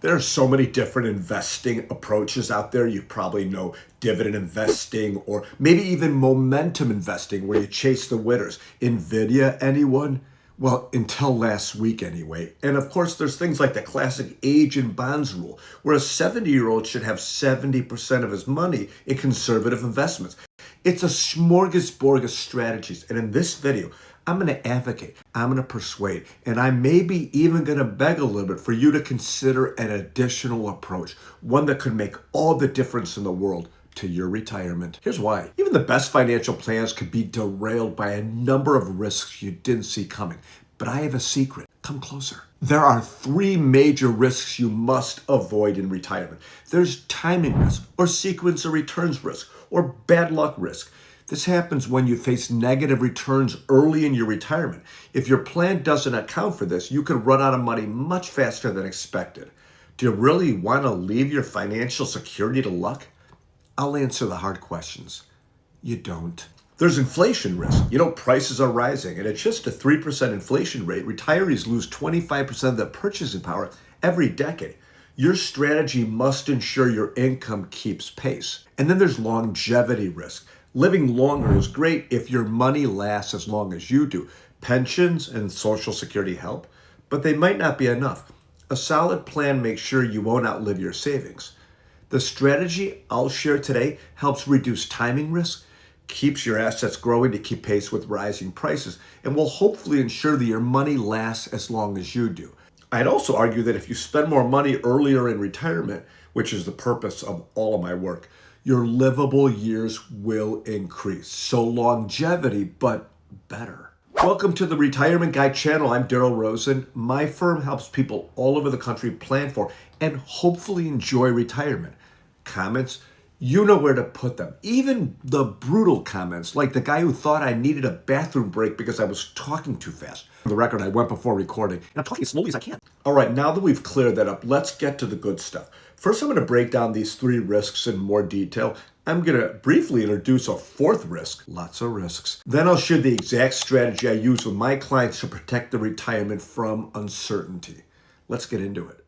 There are so many different investing approaches out there. You probably know dividend investing or maybe even momentum investing where you chase the winners. Nvidia, anyone? Well, until last week anyway. And of course, there's things like the classic age in bonds rule, where a 70-year-old should have 70% of his money in conservative investments. It's a smorgasbord of strategies. And in this video, I'm going to advocate, I'm going to persuade, and I may be even going to beg a little bit for you to consider an additional approach, one that could make all the difference in the world to your retirement. Here's why. Even the best financial plans could be derailed by a number of risks you didn't see coming. But I have a secret. Come closer. There are three major risks you must avoid in retirement. There's timing risk, or sequence of returns risk, or bad luck risk. This happens when you face negative returns early in your retirement. If your plan doesn't account for this, you could run out of money much faster than expected. Do you really want to leave your financial security to luck? I'll answer the hard questions. You don't. There's inflation risk. Prices are rising, and at just a 3% inflation rate, retirees lose 25% of their purchasing power every decade. Your strategy must ensure your income keeps pace. And then there's longevity risk. Living longer is great if your money lasts as long as you do. Pensions and Social Security help, but they might not be enough. A solid plan makes sure you won't outlive your savings. The strategy I'll share today helps reduce timing risk, keeps your assets growing to keep pace with rising prices, and will hopefully ensure that your money lasts as long as you do. I'd also argue that if you spend more money earlier in retirement, which is the purpose of all of my work, your livable years will increase. So longevity, but better. Welcome to the Retirement Guide channel. I'm Daryl Rosen. My firm helps people all over the country plan for and hopefully enjoy retirement. Comments? You know where to put them. Even the brutal comments, like the guy who thought I needed a bathroom break because I was talking too fast. For the record, I went before recording, and I'm talking as slowly as I can. All right, now that we've cleared that up, let's get to the good stuff. First, I'm going to break down these three risks in more detail. I'm going to briefly introduce a fourth risk, lots of risks. Then I'll share the exact strategy I use with my clients to protect their retirement from uncertainty. Let's get into it.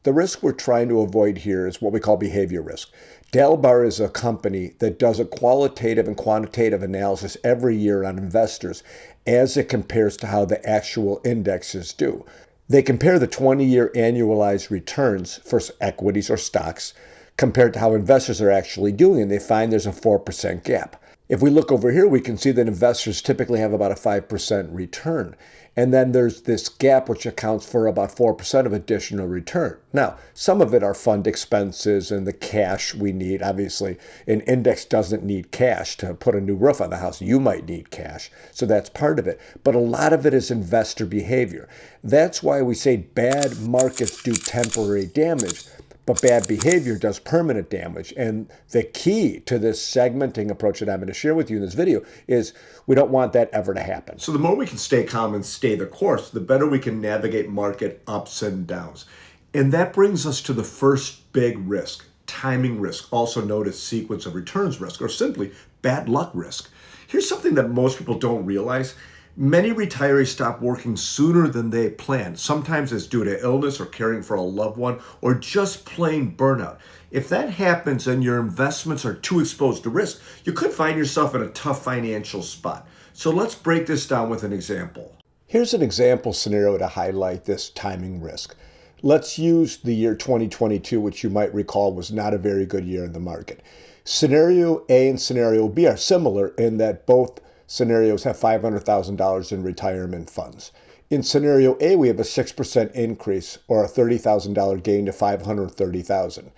The risk we're trying to avoid here is what we call behavior risk. Dalbar is a company that does a qualitative and quantitative analysis every year on investors as it compares to how the actual indexes do. They compare the 20-year annualized returns for equities or stocks compared to how investors are actually doing, and they find there's a 4% gap. If we look over here, we can see that investors typically have about a 5% return. And then there's this gap which accounts for about 4% of additional return. Now, some of it are fund expenses and the cash we need. Obviously, an index doesn't need cash to put a new roof on the house. You might need cash, so that's part of it. But a lot of it is investor behavior. That's why we say bad markets do temporary damage, but bad behavior does permanent damage. And the key to this segmenting approach that I'm going to share with you in this video is we don't want that ever to happen. So the more we can stay calm and stay the course, the better we can navigate market ups and downs. And that brings us to the first big risk, timing risk, also known as sequence of returns risk, or simply bad luck risk. Here's something that most people don't realize. Many retirees stop working sooner than they planned. Sometimes it's due to illness or caring for a loved one or just plain burnout. If that happens and your investments are too exposed to risk, you could find yourself in a tough financial spot. So let's break this down with an example. Here's an example scenario to highlight this timing risk. Let's use the year 2022, which you might recall was not a very good year in the market. Scenario A and Scenario B are similar in that both scenarios have $500,000 in retirement funds. In scenario A, we have a 6% increase or a $30,000 gain to $530,000.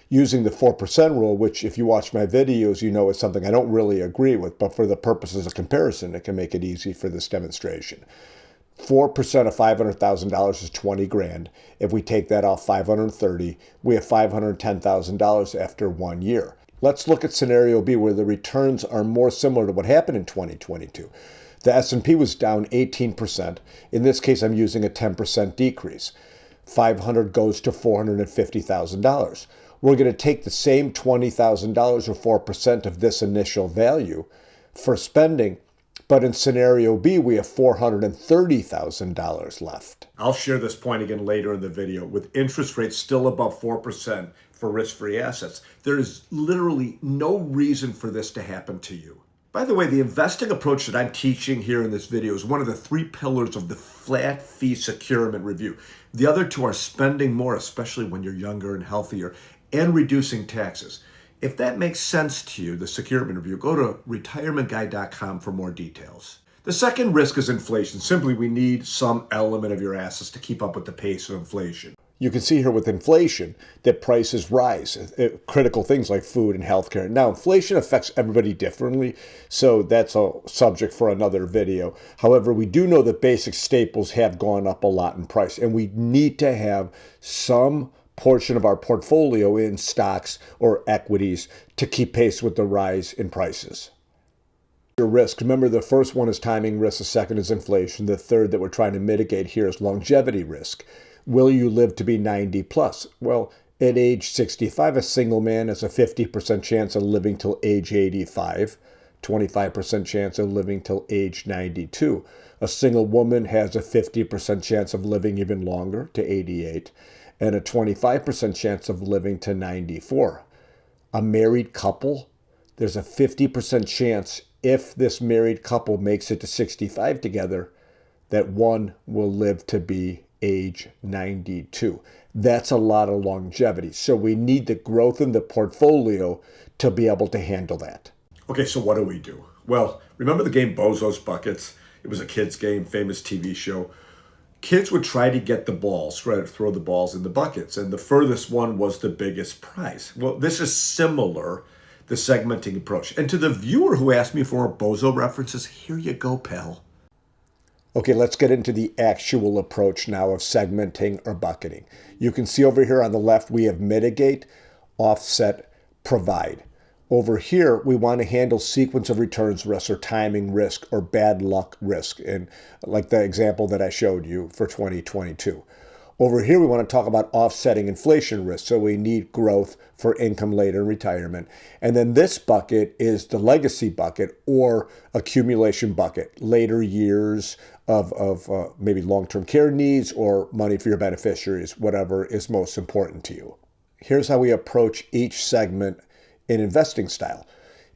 Using the 4% rule, which if you watch my videos, you know is something I don't really agree with, but for the purposes of comparison, it can make it easy for this demonstration. 4% of $500,000 is 20 grand. If we take that off 530, we have $510,000 after 1 year. Let's look at scenario B, where the returns are more similar to what happened in 2022. The S&P was down 18%. In this case, I'm using a 10% decrease. 500 goes to $450,000. We're going to take the same $20,000 or 4% of this initial value for spending But in scenario B, we have $430,000 left. I'll share this point again later in the video. With interest rates still above 4% for risk-free assets, there is literally no reason for this to happen to you. By the way, the investing approach that I'm teaching here in this video is one of the 3 pillars of the flat fee securement review. The other 2 are spending more, especially when you're younger and healthier, and reducing taxes. If that makes sense to you, the securement review, go to retirementguide.com for more details. The second risk is inflation. Simply, we need some element of your assets to keep up with the pace of inflation. You can see here with inflation that prices rise, critical things like food and healthcare. Now, inflation affects everybody differently, so that's a subject for another video. However, we do know that basic staples have gone up a lot in price, and we need to have some portion of our portfolio in stocks or equities to keep pace with the rise in prices. Your risk. Remember, the first one is timing risk, the second is inflation, the third that we're trying to mitigate here is longevity risk. Will you live to be 90 plus? Well, at age 65, a single man has a 50% chance of living till age 85, 25% chance of living till age 92. A single woman has a 50% chance of living even longer, to 88, and a 25% chance of living to 94. A married couple, there's a 50% chance if this married couple makes it to 65 together, that one will live to be age 92. That's a lot of longevity. So we need the growth in the portfolio to be able to handle that. Okay, so what do we do? Well, remember the game Bozo's Buckets? It was a kid's game, famous TV show. Kids would try to get the balls, try to throw the balls in the buckets, and the furthest one was the biggest prize. Well, this is similar, the segmenting approach. And to the viewer who asked me for Bozo references, here you go, pal. Okay, let's get into the actual approach now of segmenting or bucketing. You can see over here on the left, we have mitigate, offset, provide. Over here, we want to handle sequence of returns risk or timing risk or bad luck risk, and like the example that I showed you for 2022. Over here, we want to talk about offsetting inflation risk. So we need growth for income later in retirement. And then this bucket is the legacy bucket or accumulation bucket, later years of maybe long-term care needs or money for your beneficiaries, whatever is most important to you. Here's how we approach each segment in investing style.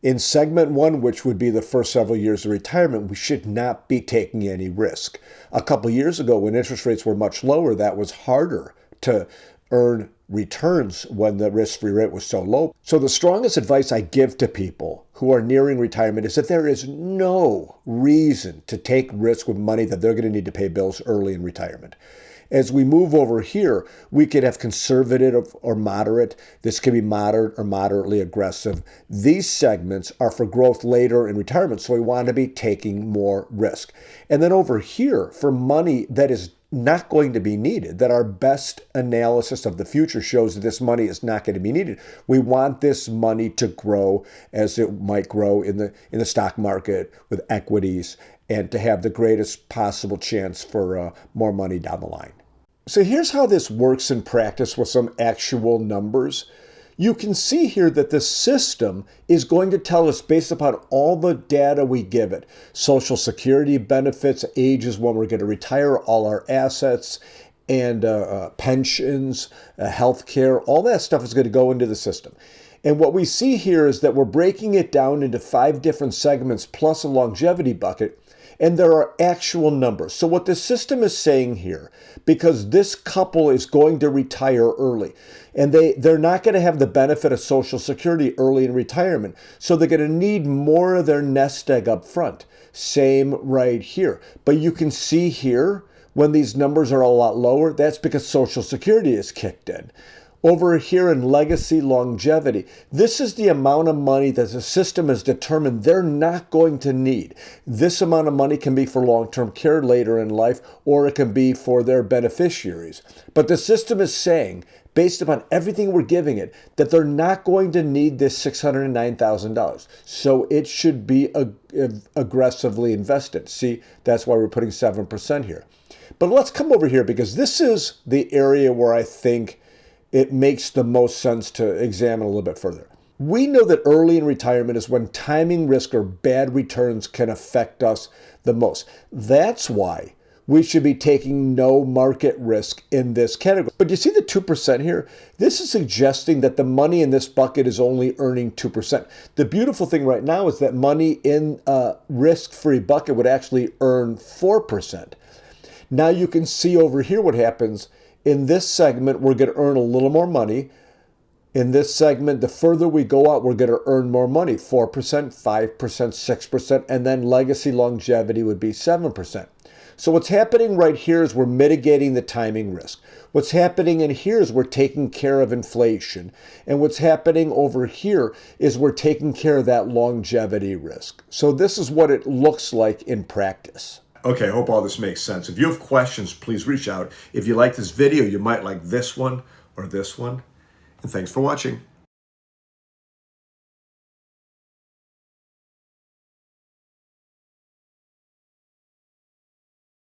In segment 1, which would be the first several years of retirement, we should not be taking any risk. A couple years ago, when interest rates were much lower, that was harder to earn returns when the risk-free rate was so low. So the strongest advice I give to people who are nearing retirement is that there is no reason to take risk with money that they're going to need to pay bills early in retirement. As we move over here, we could have conservative or moderate. This could be moderate or moderately aggressive. These segments are for growth later in retirement, so we want to be taking more risk. And then over here, for money that is not going to be needed, that our best analysis of the future shows that this money is not going to be needed. We want this money to grow as it might grow in the stock market with equities and to have the greatest possible chance for more money down the line. So here's how this works in practice with some actual numbers. You can see here that the system is going to tell us based upon all the data we give it, Social Security benefits, ages when we're going to retire, all our assets, and pensions, healthcare, all that stuff is going to go into the system. And what we see here is that we're breaking it down into 5 different segments plus a longevity bucket. And there are actual numbers. So what the system is saying here, because this couple is going to retire early, and they're not going to have the benefit of Social Security early in retirement, so they're going to need more of their nest egg up front. Same right here. But you can see here, when these numbers are a lot lower, that's because Social Security is kicked in. Over here in legacy longevity, this is the amount of money that the system has determined they're not going to need. This amount of money can be for long-term care later in life, or it can be for their beneficiaries. But the system is saying, based upon everything we're giving it, that they're not going to need this $609,000. So it should be aggressively invested. See, that's why we're putting 7% here. But let's come over here, because this is the area where I think it makes the most sense to examine a little bit further. We know that early in retirement is when timing risk or bad returns can affect us the most. That's why we should be taking no market risk in this category. But you see the 2% here? This is suggesting that the money in this bucket is only earning 2%. The beautiful thing right now is that money in a risk-free bucket would actually earn 4%. Now you can see over here what happens. In this segment, we're going to earn a little more money. In this segment, the further we go out, we're going to earn more money, 4%, 5%, 6%, and then legacy longevity would be 7%. So what's happening right here is we're mitigating the timing risk. What's happening in here is we're taking care of inflation. And what's happening over here is we're taking care of that longevity risk. So this is what it looks like in practice. Okay, I hope all this makes sense. If you have questions, please reach out. If you like this video, you might like this one or this one. And thanks for watching.